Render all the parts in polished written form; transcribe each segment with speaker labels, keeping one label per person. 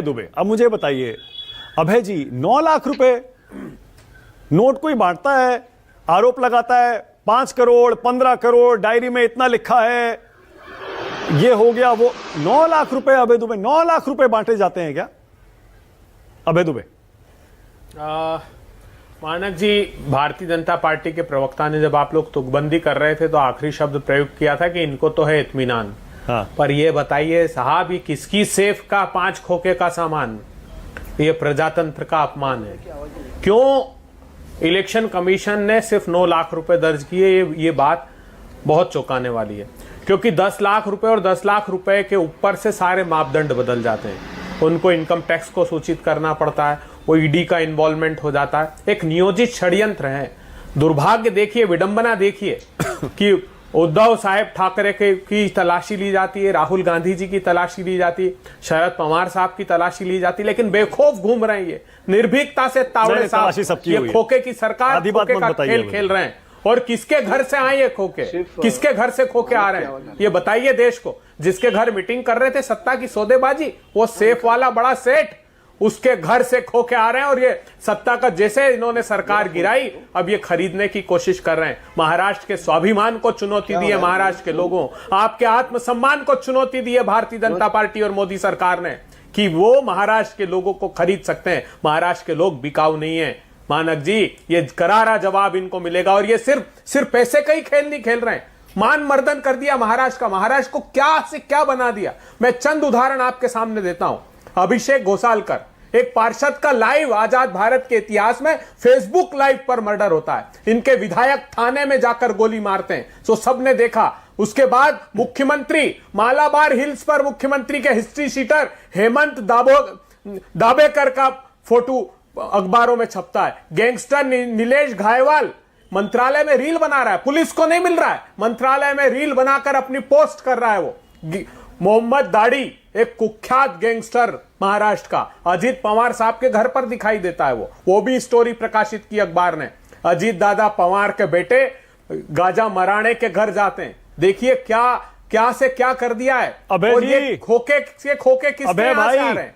Speaker 1: दुबे, अब मुझे बताइए अभय जी, 9 लाख रुपए नोट कोई बांटता है, आरोप लगाता है 5 करोड़ 15 करोड़ डायरी में इतना लिखा है, ये हो गया वो, 9 लाख रुपए अभय दुबे, 9 लाख रुपए बांटे जाते हैं क्या अभय दुबे?
Speaker 2: मानक जी, भारतीय जनता पार्टी के प्रवक्ता ने जब आप लोग तुकबंदी कर रहे थे तो आखिरी शब्द प्रयोग किया था कि इनको तो है इत्मीनान।
Speaker 1: हाँ।
Speaker 2: पर ये बताइए साहब, ये किसकी सेफ का 5 खोखे का सामान? ये प्रजातंत्र का अपमान है। क्यों इलेक्शन कमीशन ने सिर्फ 9 लाख रुपए दर्ज किए? ये बात बहुत चौंकाने वाली है, क्योंकि 10 लाख रुपए और 10 लाख रुपए के ऊपर से सारे मापदंड बदल जाते हैं। उनको इनकम टैक्स को सूचित करना पड़ता है, वो ईडी का इन्वॉल्वमेंट हो जाता है, एक नियोजित षड्यंत्र है। दुर्भाग्य देखिए, विडंबना देखिए कि उद्धव साहेब ठाकरे की तलाशी ली जाती है, राहुल गांधी जी की तलाशी ली जाती है, शरद पवार साहब की तलाशी ली जाती है, लेकिन बेखौफ घूम रहे हैं ये, निर्भीकता से तावड़े साहब ये खोखे की सरकार, खोखे का खेल खेल रहे हैं। और किसके घर से आए ये खोखे, किसके घर से खोखे आ रहे हैं ये बताइए देश को। जिसके घर मीटिंग कर रहे थे सत्ता की सौदेबाजी, वो सेफ वाला बड़ा सेठ, उसके घर से खोके आ रहे हैं। और ये सत्ता का जैसे इन्होंने सरकार गिराई, अब ये खरीदने की कोशिश कर रहे हैं। महाराष्ट्र के स्वाभिमान को चुनौती दी है महाराष्ट्र के लोगों, आपके आत्मसम्मान को चुनौती दी है भारतीय जनता पार्टी और मोदी सरकार ने, कि वो महाराष्ट्र के लोगों को खरीद सकते हैं। महाराष्ट्र के लोग बिकाऊ नहीं है मानक जी, ये करारा जवाब इनको मिलेगा। और ये सिर्फ पैसे का ही खेल नहीं खेल रहे हैं, मान मर्दन कर दिया महाराष्ट्र का। महाराष्ट्र को क्या से क्या बना दिया। मैं चंद उदाहरण आपके सामने देता हूं। अभिषेक घोसालकर, एक पार्षद का लाइव आजाद भारत के इतिहास में फेसबुक लाइव पर मर्डर होता है। इनके विधायक थाने में जाकर गोली मारते हैं, तो सबने देखा। उसके बाद मुख्यमंत्री, मालाबार हिल्स पर मुख्यमंत्री के हिस्ट्री शीटर हेमंत दाभेकर का फोटो अखबारों में छपता है। गैंगस्टर नीलेश घायवाल मंत्रालय में रील बना रहा है, पुलिस को नहीं मिल रहा है, मंत्रालय में रील बनाकर अपनी पोस्ट कर रहा है वो। मोहम्मद दाढ़ी, एक कुख्यात गैंगस्टर महाराष्ट्र का, अजीत पवार साहब के घर पर दिखाई देता है वो भी स्टोरी प्रकाशित की अखबार ने। अजीत दादा पवार के बेटे गाजा मराणे के घर जाते हैं, देखिए क्या से क्या कर दिया है।
Speaker 1: और ये
Speaker 2: खोखे किसके यहाँ से आ रहे हैं?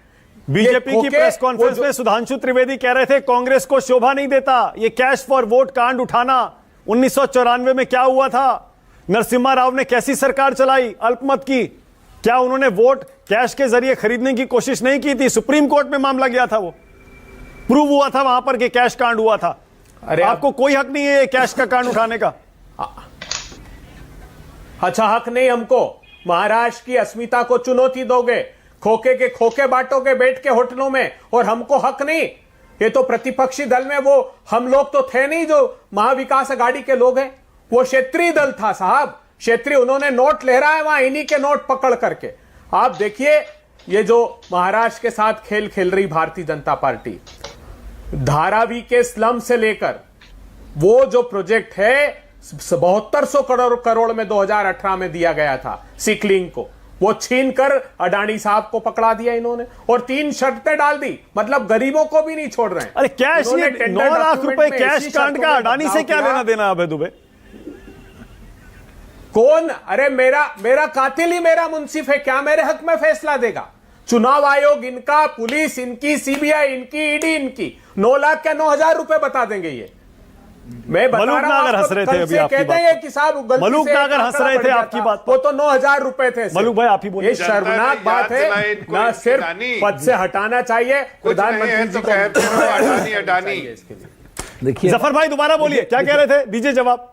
Speaker 1: बीजेपी की प्रेस कॉन्फ्रेंस में सुधांशु त्रिवेदी कह रहे थे कांग्रेस को शोभा नहीं देता ये कैश फॉर वोट कांड उठाना। 1994 में क्या हुआ था, नरसिम्हा राव ने कैसी सरकार चलाई अल्पमत की, क्या उन्होंने वोट कैश के जरिए खरीदने की कोशिश नहीं की थी? सुप्रीम कोर्ट में मामला गया था, वो प्रूव हुआ था वहां पर कि कैश कांड हुआ था। अरे आपको कोई हक नहीं है कैश का कांड उठाने का।
Speaker 2: अच्छा, हक नहीं हमको? महाराष्ट्र की अस्मिता को चुनौती दोगे, खोखे के खोखे बांटोगे बैठ के होटलों में, और हमको हक नहीं? ये तो प्रतिपक्षी दल में वो हम लोग तो थे नहीं जो महाविकास अघाड़ी के लोग हैं, वो क्षेत्रीय दल था साहब, क्षेत्रीय। उन्होंने नोट लहराए वहां, इन्हीं के नोट पकड़ करके। आप देखिए ये जो महाराष्ट्र के साथ खेल खेल रही भारतीय जनता पार्टी, धारावी के स्लम से लेकर वो जो प्रोजेक्ट है 7200 करोड़ में 2018 में दिया गया था सिकलिंग को, वो छीन कर अडानी साहब को पकड़ा दिया इन्होंने, और 3 शर्तें डाल दी, मतलब गरीबों को भी नहीं छोड़ रहे हैं।
Speaker 1: अरे कैश, 9 लाख रुपए कैश कांड का अडानी से क्या लेना देना अभय दुबे?
Speaker 2: कौन? अरे मेरा कातिल ही मेरा मुंसिफ है, क्या मेरे हक में फैसला देगा? चुनाव आयोग इनका, पुलिस इनकी, सीबीआई इनकी, ईडी इनकी। 9 लाख क्या 9,000 रुपए बता देंगे ये? मैं बता रहा हूं,
Speaker 1: हंस रहे थे अभी आपकी बात।
Speaker 2: कि साहब
Speaker 1: मलूक नागर हंस रहे थे आपकी बात,
Speaker 2: वो तो 9,000 रुपए थे।
Speaker 1: मलूक भाई आप ही बोलिए।
Speaker 2: ये शर्मनाक बात है, ना सिर्फ पद से हटाना चाहिए प्रधानमंत्री जी को।
Speaker 1: देखिए जफर भाई दोबारा बोलिए, क्या कह रहे थे, दीजिए जवाब।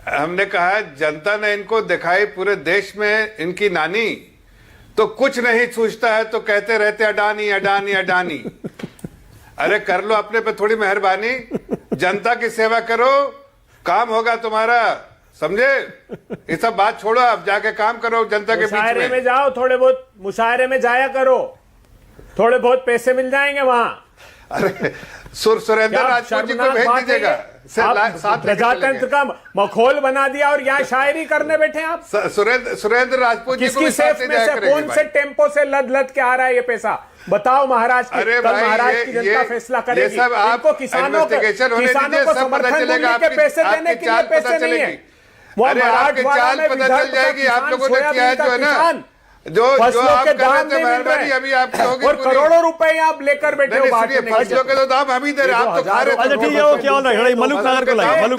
Speaker 3: हमने कहा जनता ने इनको दिखाई पूरे देश में इनकी नानी, तो कुछ नहीं सूझता है तो कहते रहते अडानी अडानी अडानी। अरे कर लो अपने पे थोड़ी मेहरबानी, जनता की सेवा करो, काम होगा तुम्हारा, समझे? ये सब बात छोड़ो, अब जाके काम करो जनता के बीच
Speaker 2: में जाओ, थोड़े बहुत मुशायरे में जाया करो, थोड़े बहुत पैसे मिल जाएंगे वहां।
Speaker 3: अरे सुरेंद्र राजपूत जी को भेज दीजिएगा,
Speaker 2: प्रजातंत्र का मखौल बना दिया और यहाँ शायरी करने बैठे आप।
Speaker 3: सुरेंद्र राजपूत जी
Speaker 2: किसकी सेफ में से, कौन से टेम्पो से लद के आ रहा है ये पैसा? बताओ महाराष्ट्र की, कल महाराष्ट्र की जनता फैसला करेगी। आपको किसानों को समर्थन मूल्य के पैसे देने के लिए पैसे नहीं है।
Speaker 3: आपकी चाल पता चल जाएगी, आप लोगों ने किया है जो है ना, जो
Speaker 2: फसलों
Speaker 3: आप
Speaker 2: के
Speaker 3: कर रहे
Speaker 2: दाम
Speaker 3: थे
Speaker 2: नहीं मिल
Speaker 3: मेहरबानी,
Speaker 2: रहे।
Speaker 3: अभी आप कहोगे
Speaker 2: और
Speaker 3: पूरी-
Speaker 2: करोड़ों रुपए आप लेकर बैठे
Speaker 3: नहीं,
Speaker 2: हो
Speaker 3: नहीं, सुनिए,
Speaker 2: बांटने के लिए।
Speaker 3: फसलों के तो दाम हम ही दे रहे हैं, आप तो खा रहे थे।
Speaker 1: अच्छा ठीक है, वो क्या हो रहा है, मलुक नगर को लाइए, मलुक